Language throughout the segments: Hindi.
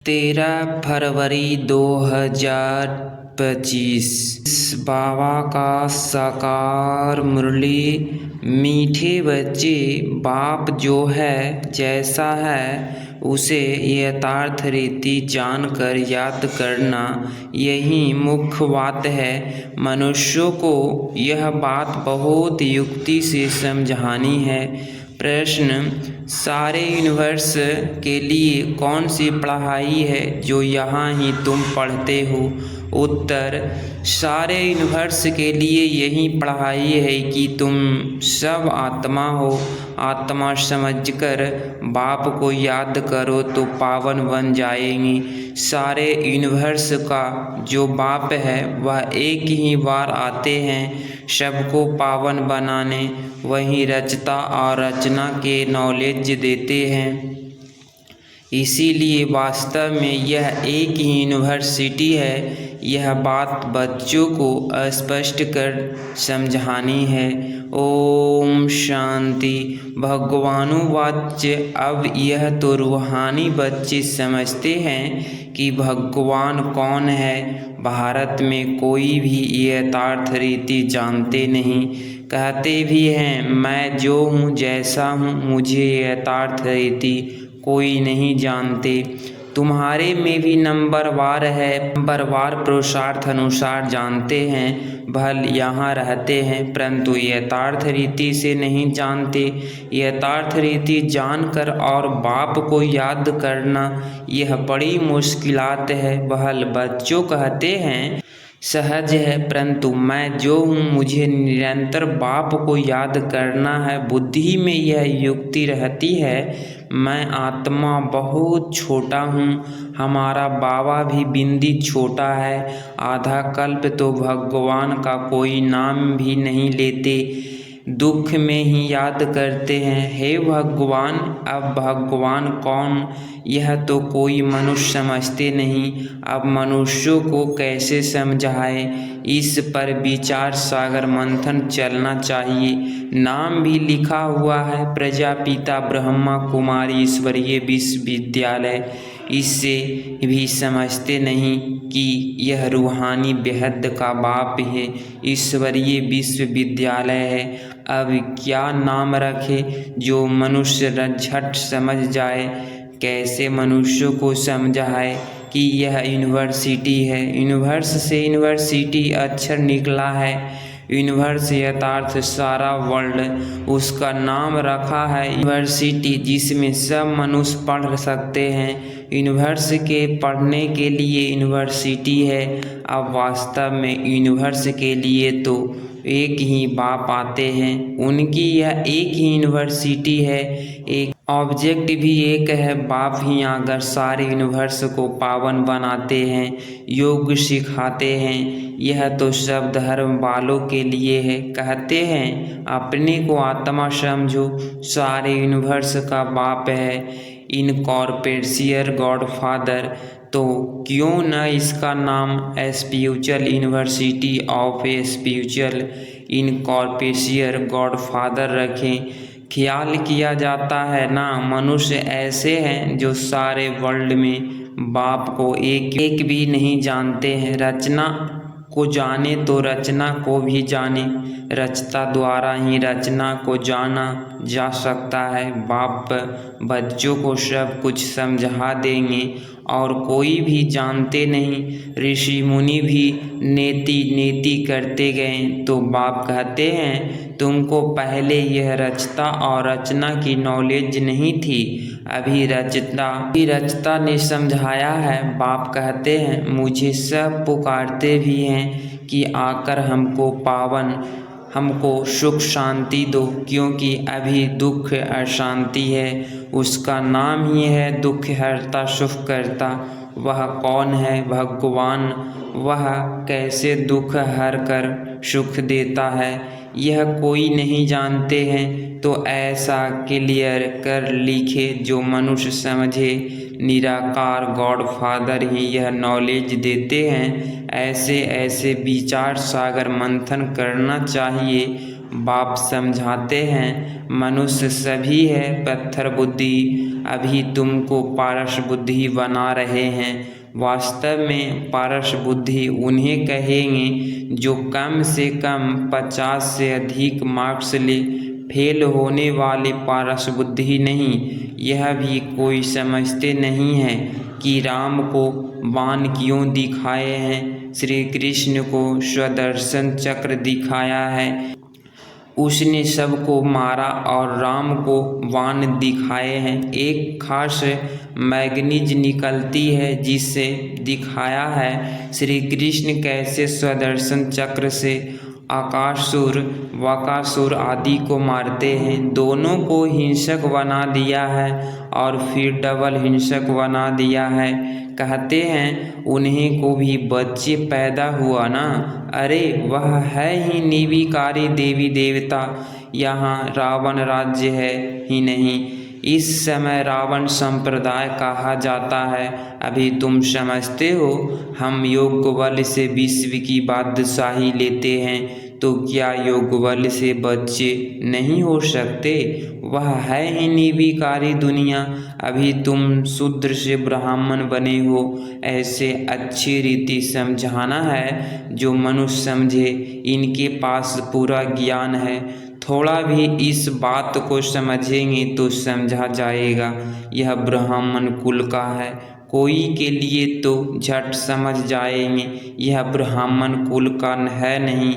13 फरवरी 2025। बाबा का साकार मुरली। मीठे बच्चे, बाप जो है जैसा है उसे यथार्थ रीति जानकर याद करना, यही मुख्य बात है। मनुष्यों को यह बात बहुत युक्ति से समझानी है। प्रश्न: सारे यूनिवर्स के लिए कौन सी पढ़ाई है जो यहाँ ही तुम पढ़ते हो? उत्तर: सारे यूनिवर्स के लिए यही पढ़ाई है कि तुम सब आत्मा हो। आत्मा समझकर बाप को याद करो तो पावन बन जाएंगी। सारे यूनिवर्स का जो बाप है वह एक ही बार आते हैं सबको पावन बनाने। वही रचता और रचना के नॉलेज देते हैं। इसीलिए वास्तव में यह एक ही यूनिवर्सिटी है। यह बात बच्चों को स्पष्ट कर समझानी है। ओम शांति। भगवानुवाच। अब यह तो रूहानी बच्चे समझते हैं कि भगवान कौन है। भारत में कोई भी यथार्थ रीति जानते नहीं। कहते भी हैं मैं जो हूँ जैसा हूँ, मुझे यथार्थ रीति कोई नहीं जानते। तुम्हारे में भी नंबरवार है, नंबरवार पुरुषार्थ अनुसार जानते हैं। भल यहाँ रहते हैं परंतु यथार्थ रीति से नहीं जानते। यथार्थ रीति जानकर और बाप को याद करना यह बड़ी मुश्किलात है। भल बच्चों कहते हैं सहज है, परंतु मैं जो हूँ मुझे निरंतर बाप को याद करना है। बुद्धि में यह युक्ति रहती है मैं आत्मा बहुत छोटा हूँ। हमारा बाबा भी बिंदी छोटा है। आधा कल्प तो भगवान का कोई नाम भी नहीं लेते, दुख में ही याद करते हैं। हे भगवान, अब भगवान कौन यह तो कोई मनुष्य समझते नहीं। अब मनुष्यों को कैसे समझाए, इस पर विचार सागर मंथन चलना चाहिए। नाम भी लिखा हुआ है प्रजापिता ब्रह्मा कुमारी ईश्वरीय विश्वविद्यालय। इससे भी समझते नहीं कि यह रूहानी बेहद का बाप है, ईश्वरीय विश्वविद्यालय है। अब क्या नाम रखे जो मनुष्य झट समझ जाए। कैसे मनुष्यों को समझाए कि यह यूनिवर्सिटी है। यूनिवर्स से यूनिवर्सिटी अक्षर निकला है। यूनिवर्स यथार्थ सारा वर्ल्ड, उसका नाम रखा है यूनिवर्सिटी, जिसमें सब मनुष्य पढ़ सकते हैं। यूनिवर्स के पढ़ने के लिए यूनिवर्सिटी है। अब वास्तव में यूनिवर्स के लिए तो एक ही बाप आते हैं, उनकी यह एक ही यूनिवर्सिटी है। एक ऑब्जेक्ट भी एक है। बाप ही आकर सारे यूनिवर्स को पावन बनाते हैं, योग सिखाते हैं। यह तो सब धर्म वालों के लिए है। कहते हैं अपने को आत्मा समझो, सारे यूनिवर्स का बाप है, इनकॉर्पोरेशियल गॉडफादर। तो क्यों न इसका नाम spiritual university of spiritual incorporeal godfather रखें। ख्याल किया जाता है ना, मनुष्य ऐसे हैं जो सारे वर्ल्ड में बाप को एक भी नहीं जानते हैं। रचना को जाने तो रचना को भी जाने। रचता द्वारा ही रचना को जाना जा सकता है। बाप बच्चों को सब कुछ समझा देंगे और कोई भी जानते नहीं। ऋषि मुनि भी नेति नेति करते गए तो बाप कहते हैं तुमको पहले यह रचता और रचना की नॉलेज नहीं थी, अभी रचता ने समझाया है। बाप कहते हैं मुझे सब पुकारते भी हैं कि आकर हमको पावन, हमको सुख शांति दो, क्योंकि अभी दुख अशांति है। उसका नाम ही है दुख हरता सुख करता। वह कौन है भगवान, वह कैसे दुख हर कर सुख देता है यह कोई नहीं जानते हैं। तो ऐसा क्लियर कर लिखे जो मनुष्य समझे। निराकार गॉड फादर ही यह नॉलेज देते हैं। ऐसे ऐसे विचार सागर मंथन करना चाहिए। बाप समझाते हैं मनुष्य सभी है, पत्थर बुद्धि अभी तुमको पारस बुद्धि बना रहे हैं। वास्तव में पारस बुद्धि उन्हें कहेंगे जो कम से कम 50 से अधिक मार्क्स ले। फेल होने वाले पारस बुद्धि नहीं। यह भी कोई समझते नहीं है कि राम को बाण क्यों दिखाए हैं। श्री कृष्ण को स्वदर्शन चक्र दिखाया है। उसने सबको मारा और राम को बाण दिखाए हैं। एक खास मैग्नीज निकलती है जिससे दिखाया है श्री कृष्ण कैसे स्वदर्शन चक्र से आकासुर वकासुर आदि को मारते हैं। दोनों को हिंसक बना दिया है और फिर डबल हिंसक बना दिया है। कहते हैं उन्हें को भी बच्चे पैदा हुआ ना। अरे वह है ही निर्विकारी देवी देवता। यहाँ रावण राज्य है ही नहीं। इस समय रावण संप्रदाय कहा जाता है। अभी तुम समझते हो हम योग बल से विश्व की बादशाही लेते हैं तो क्या योग बल से बच्चे नहीं हो सकते। वह है ही निर्विकारी दुनिया। अभी तुम शूद्र से ब्राह्मण बने हो। ऐसे अच्छी रीति समझाना है जो मनुष्य समझे। इनके पास पूरा ज्ञान है। थोड़ा भी इस बात को समझेंगे तो समझा जाएगा यह ब्राह्मण कुल का है। कोई के लिए तो झट समझ जाएंगे यह ब्राह्मण कुल का है नहीं।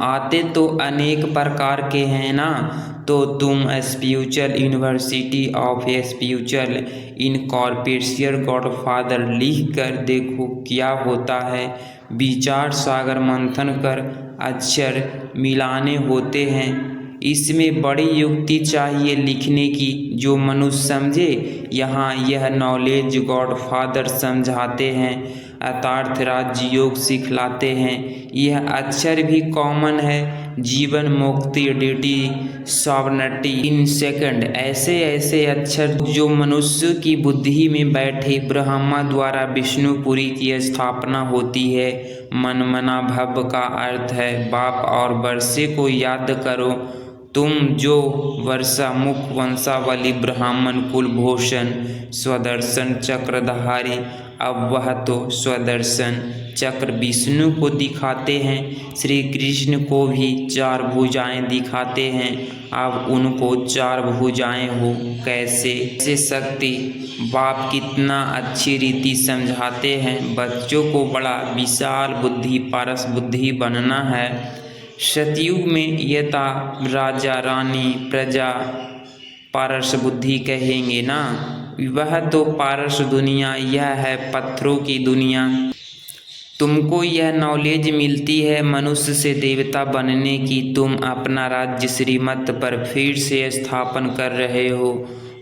आते तो अनेक प्रकार के हैं ना। तो तुम spiritual university of spiritual incorporation godfather लिख कर देखो क्या होता है। विचार सागर मंथन कर अक्षर मिलाने होते हैं। इसमें बड़ी युक्ति चाहिए लिखने की जो मनुष्य समझे। यहाँ यह नॉलेज गॉडफादर समझाते हैं। अर्थात राजयोग सिखलाते हैं। यह अक्षर भी कॉमन है। जीवन मुक्ति ड्यूटी सॉवर्निटी इन सेकंड ऐसे अक्षर जो मनुष्य की बुद्धि में बैठे। ब्रह्मा द्वारा विष्णुपुरी की स्थापना होती है। मनमना भव का अर्थ है बाप और वर्षे को याद करो। तुम जो वर्षा मुख वंशावली ब्राह्मण कुलभूषण स्वदर्शन चक्रधारी। अब वह तो स्वदर्शन चक्र विष्णु को दिखाते हैं। श्री कृष्ण को भी 4 भुजाएं दिखाते हैं। अब उनको 4 भुजाएं हो कैसे शक्ति। बाप कितना अच्छी रीति समझाते हैं। बच्चों को बड़ा विशाल बुद्धि पारस बुद्धि बनना है। सतयुग में यथा राजा रानी प्रजा पारस बुद्धि कहेंगे ना। वह तो पारस दुनिया यह है पत्थरों की दुनिया। तुमको यह नॉलेज मिलती है मनुष्य से देवता बनने की। तुम अपना राज्य श्रीमत पर फिर से स्थापन कर रहे हो।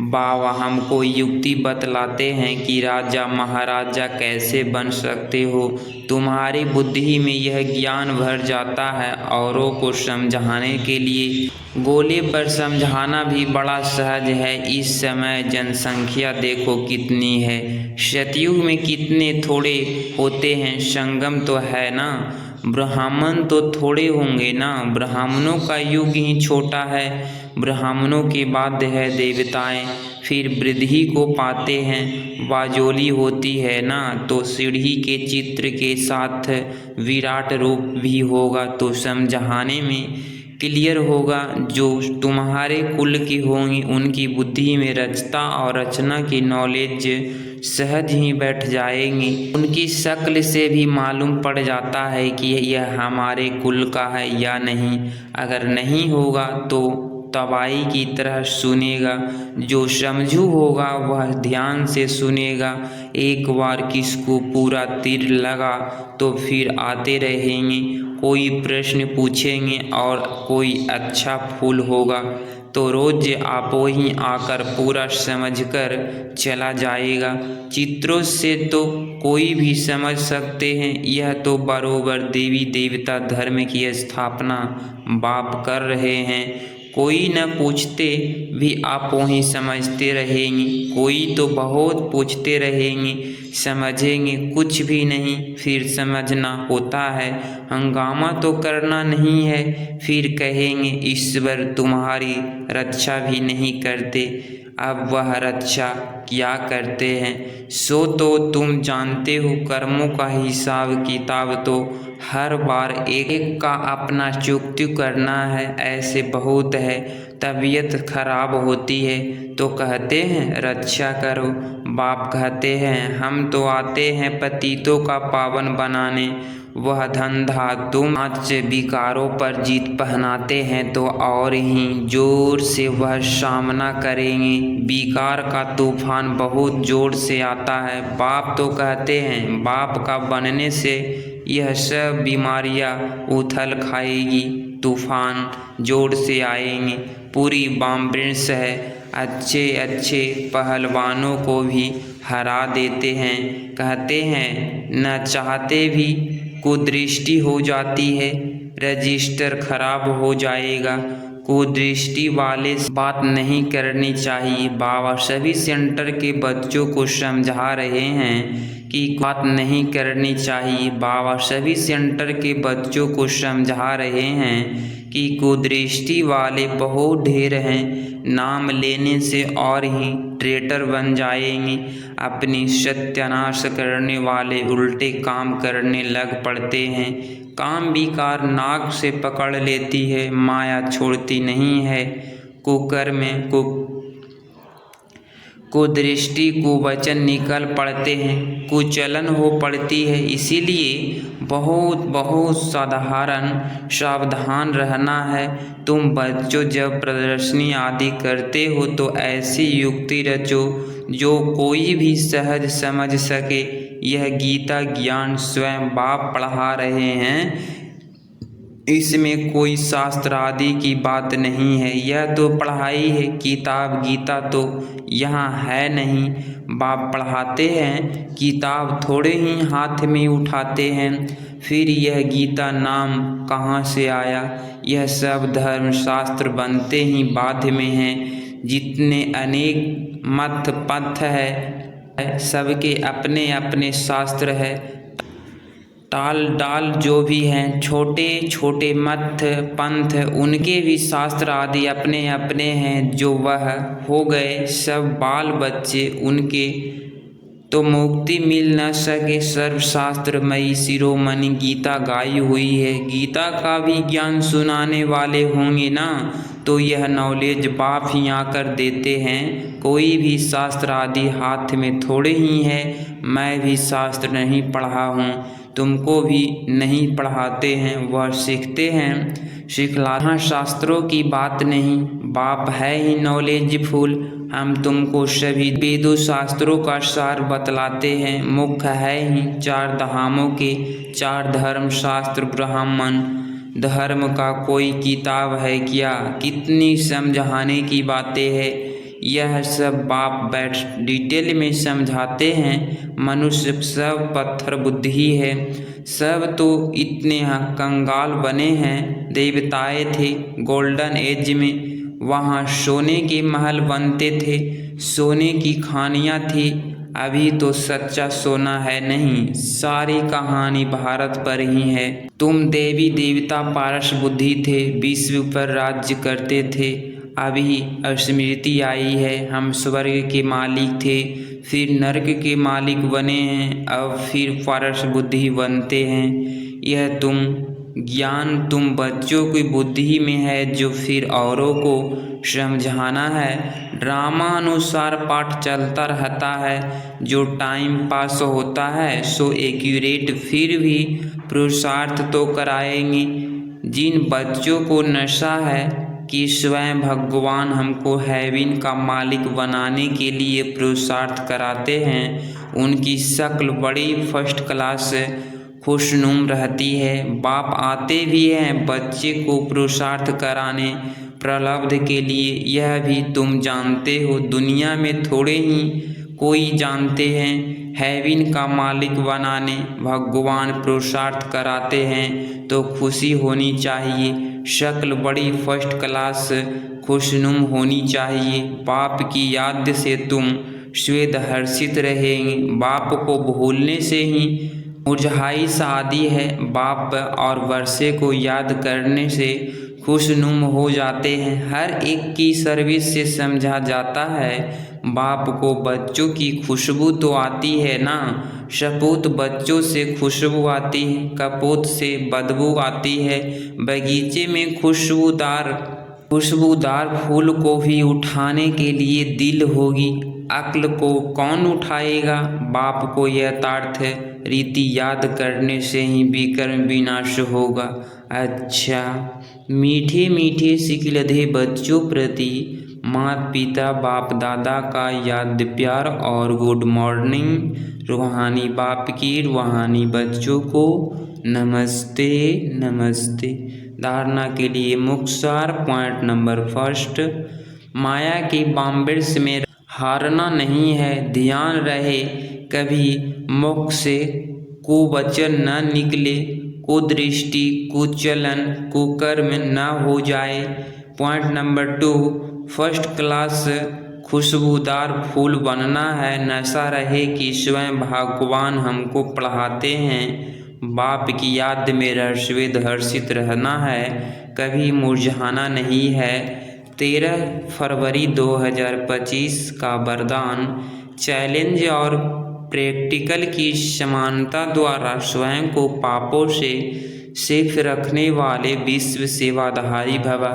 बाबा हमको युक्ति बतलाते हैं कि राजा महाराजा कैसे बन सकते हो। तुम्हारी बुद्धि में यह ज्ञान भर जाता है। औरों को समझाने के लिए गोले पर समझाना भी बड़ा सहज है। इस समय जनसंख्या देखो कितनी है। सतयुग में कितने थोड़े होते हैं। संगम तो है ना। ब्राह्मण तो थोड़े होंगे ना। ब्राह्मणों का युग ही छोटा है। ब्राह्मणों के बाद है देवताएं। फिर वृद्धि को पाते हैं। बाजोली होती है ना तो सीढ़ी के चित्र के साथ विराट रूप भी होगा तो समझाने में क्लियर होगा। जो तुम्हारे कुल की होंगी उनकी बुद्धि में रचता और रचना की नॉलेज सहज ही बैठ जाएंगी। उनकी शक्ल से भी मालूम पड़ जाता है कि यह हमारे कुल का है या नहीं। अगर नहीं होगा तो तबाही की तरह सुनेगा। जो समझू होगा वह ध्यान से सुनेगा। एक बार किसको पूरा तीर लगा तो फिर आते रहेंगे। कोई प्रश्न पूछेंगे और कोई अच्छा फूल होगा तो रोज आप ही आकर पूरा समझकर चला जाएगा। चित्रों से तो कोई भी समझ सकते हैं। यह तो बरोबर देवी देवता धर्म की स्थापना बाप कर रहे हैं। कोई न पूछते भी आप ही समझते रहेंगे, कोई तो बहुत पूछते रहेंगे, समझेंगे कुछ भी नहीं, फिर समझना होता है। हंगामा तो करना नहीं है, फिर कहेंगे ईश्वर तुम्हारी रक्षा भी नहीं करते। अब वह रक्षा क्या करते हैं सो तो तुम जानते हो। कर्मों का हिसाब किताब तो हर बार एक का अपना चुकती करना है, ऐसे बहुत है। तबीयत खराब होती है तो कहते हैं रक्षा करो, बाप कहते हैं हम तो आते हैं पतितों का पावन बनाने। वह धंधा तुम आज विकारों पर जीत पहनाते हैं तो और ही जोर से वह सामना करेंगे। विकार का तूफान बहुत जोर से आता है। बाप तो कहते हैं बाप का बनने से यह सब बीमारियां उथल खाएगी, तूफान जोर से आएंगे, पूरी बॉम्ब्रेस है, अच्छे अच्छे पहलवानों को भी हरा देते हैं। कहते हैं न चाहते भी कुदृष्टि हो जाती है, रजिस्टर खराब हो जाएगा। कुदृष्टि वाले बात नहीं करनी चाहिए। बाबा सभी सेंटर के बच्चों को समझा रहे हैं कि बात नहीं करनी चाहिए। बाबा सभी सेंटर के बच्चों को समझा रहे हैं कि कुदृष्टि वाले बहुत ढेर हैं, नाम लेने से और ही ट्रेटर बन जाएंगे। अपनी सत्यानाश करने वाले उल्टे काम करने लग पड़ते हैं। काम विकार नाक से पकड़ लेती है, माया छोड़ती नहीं है। कुकर में कुदृष्टि कुवचन निकल पड़ते हैं, कुचलन हो पड़ती है। इसीलिए बहुत साधारण सावधान रहना है। तुम बच्चों जब प्रदर्शनी आदि करते हो तो ऐसी युक्ति रचो जो कोई भी सहज समझ सके। यह गीता ज्ञान स्वयं बाप पढ़ा रहे हैं, इसमें कोई शास्त्र आदि की बात नहीं है। यह तो पढ़ाई है, किताब गीता तो यहाँ है नहीं। बाप पढ़ाते हैं, किताब थोड़े ही हाथ में उठाते हैं। फिर यह गीता नाम कहाँ से आया? यह सब धर्मशास्त्र बनते ही बाद में हैं। जितने अनेक मत पथ है, सबके अपने अपने शास्त्र है। टाल डाल जो भी हैं, छोटे छोटे मत पंथ, उनके भी शास्त्र आदि अपने अपने हैं। जो वह हो गए सब बाल बच्चे, उनके तो मुक्ति मिल न सके। सर्वशास्त्रमयी शिरोमणि गीता गाई हुई है। गीता का भी ज्ञान सुनाने वाले होंगे ना, तो यह नॉलेज बाप ही आकर देते हैं। कोई भी शास्त्र आदि हाथ में थोड़े ही है। मैं भी शास्त्र नहीं पढ़ा हूँ, तुमको भी नहीं पढ़ाते हैं, वह सीखते हैं, सिखलाना। शास्त्रों की बात नहीं, बाप है ही नॉलेजफुल। हम तुमको सभी वेदों शास्त्रों का सार बतलाते हैं। मुख्य है ही 4 धामों के 4 धर्म शास्त्र। ब्राह्मण धर्म का कोई किताब है क्या? कितनी समझाने की बातें हैं। यह सब बाप बैठ डिटेल में समझाते हैं। मनुष्य सब पत्थर बुद्धि है, सब तो इतने कंगाल बने हैं। देवताएं थे गोल्डन एज में, वहाँ सोने के महल बनते थे, सोने की खानियाँ थी। अभी तो सच्चा सोना है नहीं, सारी कहानी भारत पर ही है। तुम देवी देवता पारस बुद्धि थे, विश्व पर राज्य करते थे। अभी स्मृति आई है, हम स्वर्ग के मालिक थे, फिर नरक के मालिक बने हैं, अब फिर पारस बुद्धि बनते हैं। यह ज्ञान तुम बच्चों की बुद्धि में है, जो फिर औरों को समझाना है। ड्रामा अनुसार पाठ चलता रहता है, जो टाइम पास होता है सो एक्यूरेट। फिर भी पुरुषार्थ तो कराएंगे। जिन बच्चों को नशा है कि स्वयं भगवान हमको हेवन का मालिक बनाने के लिए पुरुषार्थ कराते हैं, उनकी शक्ल बड़ी फर्स्ट क्लास खुशनुम रहती है। बाप आते भी हैं बच्चे को पुरुषार्थ कराने, प्रलब्ध के लिए। यह भी तुम जानते हो, दुनिया में थोड़े ही कोई जानते हैं। हेविन का मालिक बनाने भगवान पुरुषार्थ कराते हैं तो खुशी होनी चाहिए। शक्ल बड़ी फर्स्ट क्लास खुशनुम होनी चाहिए। बाप की याद से तुम स्वेद हर्षित रहेंगे। बाप को भूलने से ही मुरझाई शादी है। बाप और वर्षे को याद करने से खुशनुम हो जाते हैं। हर एक की सर्विस से समझा जाता है। बाप को बच्चों की खुशबू तो आती है ना। सपूत बच्चों से खुशबू आती है, कपूत से बदबू आती है। बगीचे में खुशबूदार फूल को भी उठाने के लिए दिल होगी। अक्ल को कौन उठाएगा। बाप को यथार्थ रीति याद करने से ही विकर्म विनाश होगा। अच्छा, मीठे मीठे सिखलधे बच्चों प्रति माता पिता बाप दादा का याद प्यार और गुड मॉर्निंग। रूहानी बाप की रूहानी बच्चों को नमस्ते नमस्ते। धारणा के लिए मुख्तार पॉइंट नंबर फर्स्ट, माया की बाम्बिर्स में हारना नहीं है। ध्यान रहे कभी मुख से कुवचन न निकले, कुदृष्टि कुचलन कुकर्म न हो जाए। पॉइंट नंबर 2, फर्स्ट क्लास खुशबूदार फूल बनना है। नशा रहे कि स्वयं भगवान हमको पढ़ाते हैं। बाप की याद में रहस्यवेद हर्षित रहना है, कभी मुरझाना नहीं है। 13 फरवरी 2025 का वरदान, चैलेंज और प्रैक्टिकल की समानता द्वारा स्वयं को पापों से सेफ रखने वाले विश्व सेवाधारी भव।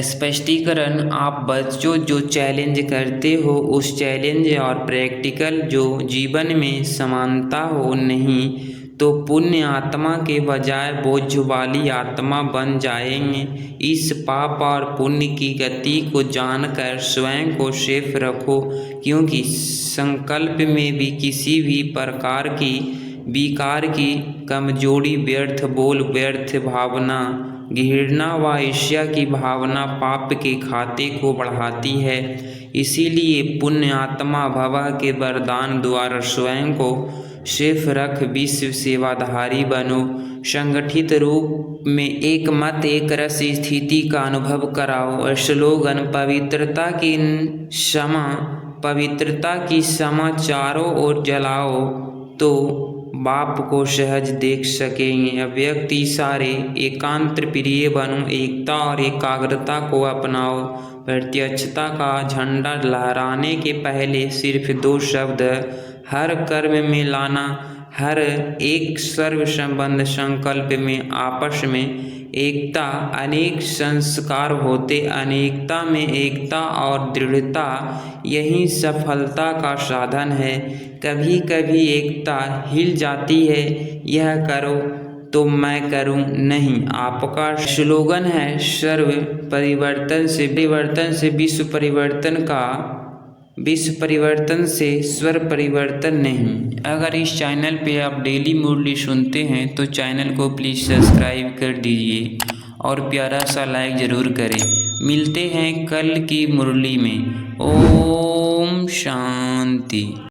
स्पष्टीकरण, आप बच्चों जो चैलेंज करते हो उस चैलेंज और प्रैक्टिकल जो जीवन में समानता हो नहीं तो पुण्य आत्मा के बजाय बोझ वाली आत्मा बन जाएंगे। इस पाप और पुण्य की गति को जानकर स्वयं को सेफ रखो, क्योंकि संकल्प में भी किसी भी प्रकार की विकार की कमजोरी, व्यर्थ बोल, व्यर्थ भावना, घृणा व ईर्ष्या की भावना पाप के खाते को बढ़ाती है। इसीलिए पुण्य आत्मा भव के वरदान द्वारा स्वयं को सेफ रख विश्व सेवाधारी बनो। संगठित रूप में एक मत एक रस स्थिति का अनुभव कराओ। स्लोगन, पवित्रता की क्षमा चारों ओर जलाओ तो बाप को सहज देख सकेंगे। अव्यक्त इशारे, एकांत प्रिय बनो। एकता और एकाग्रता को अपनाओ। प्रत्यक्षता का झंडा लहराने के पहले सिर्फ 2 शब्द हर कर्म में लाना। हर एक सर्व संबंध संकल्प में आपस में एकता। अनेक संस्कार होते अनेकता में एकता और दृढ़ता, यही सफलता का साधन है। कभी कभी एकता हिल जाती है, यह करो तो मैं करूं नहीं आपका स्लोगन है। सर्व परिवर्तन से विश्व परिवर्तन से स्वर परिवर्तन नहीं। अगर इस चैनल पे आप डेली मुरली सुनते हैं तो चैनल को प्लीज़ सब्सक्राइब कर दीजिए और प्यारा सा लाइक ज़रूर करें। मिलते हैं कल की मुरली में। ओम शांति।